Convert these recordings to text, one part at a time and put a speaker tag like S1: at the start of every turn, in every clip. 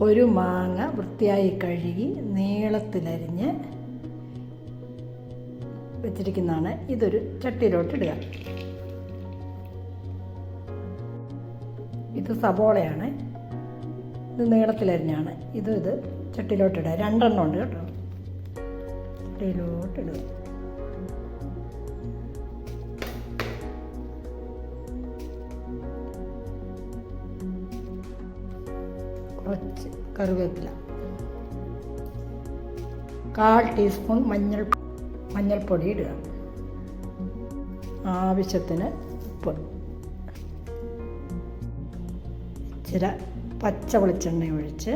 S1: ഒരു മാങ്ങ വൃത്തിയായി കഴുകി നീളത്തിലരിഞ്ഞ് വെച്ചിരിക്കുന്നതാണ്. ഇതൊരു ചട്ടിയിലോട്ട് ഇടുക. ഇത് സബോളയാണ്, ഇത് നീളത്തിലരിഞ്ഞാണ്. ഇത് ചട്ടിയിലോട്ടിടുക. 2 എണ്ണം ഉണ്ട് കേട്ടോ. ചട്ടിയിലോട്ടിടുക. കുറച്ച് കറിവേപ്പില, 1/4 ടീസ്പൂൺ മഞ്ഞൾപ്പൊടി ഇടുക, ആവശ്യത്തിന് ഉപ്പ്, ഇച്ചിരി പച്ച വെളിച്ചെണ്ണ ഒഴിച്ച്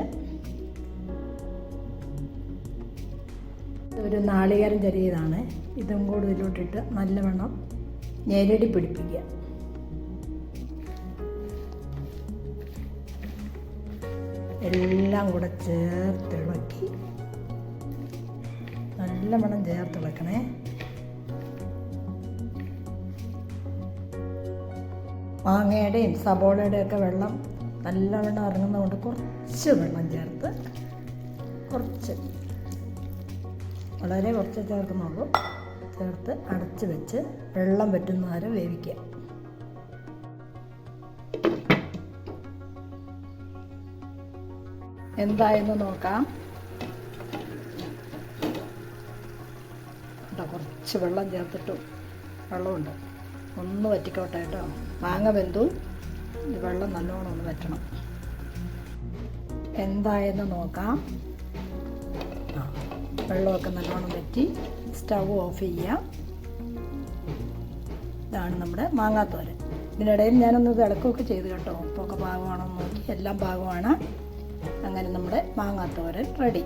S1: ഒരു നാളികേരം ചെറിയതാണ്. ഇതും കൂടി ഇതിലോട്ടിട്ട് നല്ലവണ്ണം ഞെരടി പിടിപ്പിക്കുക. എല്ലാം കൂടെ ചേർത്തിളക്കി നല്ലവണ്ണം ചേർത്തിളക്കണേ. മാങ്ങയുടെയും സബോളയുടെയും ഒക്കെ വെള്ളം നല്ലവണ്ണം ഇറങ്ങുന്നതുകൊണ്ട് കുറച്ച് വെള്ളം ചേർത്ത്, വളരെ കുറച്ച് ചേർക്കുന്നുള്ളൂ, ചേർത്ത് അടച്ച് വെച്ച് വെള്ളം വറ്റുന്ന വരെ വേവിക്കുക. എന്തായെന്ന് നോക്കാം. കേട്ടോ, കുറച്ച് വെള്ളം ചേർത്തിട്ടു, വെള്ളമുണ്ട്, ഒന്ന് വറ്റിക്കോട്ടെ കേട്ടോ. മാങ്ങ വെന്തു, വെള്ളം നല്ലോണം ഒന്ന് വറ്റണം. എന്തായെന്ന് നോക്കാം. വെള്ളമൊക്കെ നല്ലോണം വറ്റി, സ്റ്റൗ ഓഫ് ചെയ്യാം. ഇതാണ് നമ്മുടെ മാങ്ങാത്തോരൻ. ഇതിനിടയിൽ ഞാനൊന്ന് ഇളക്കുകയൊക്കെ ചെയ്തു കേട്ടോ. ഉപ്പൊക്കെ പാകമാണോ നോക്കി, എല്ലാം പാകമാണ്. അങ്ങനെ നമ്മുടെ മാങ്ങാത്തോരൻ റെഡി.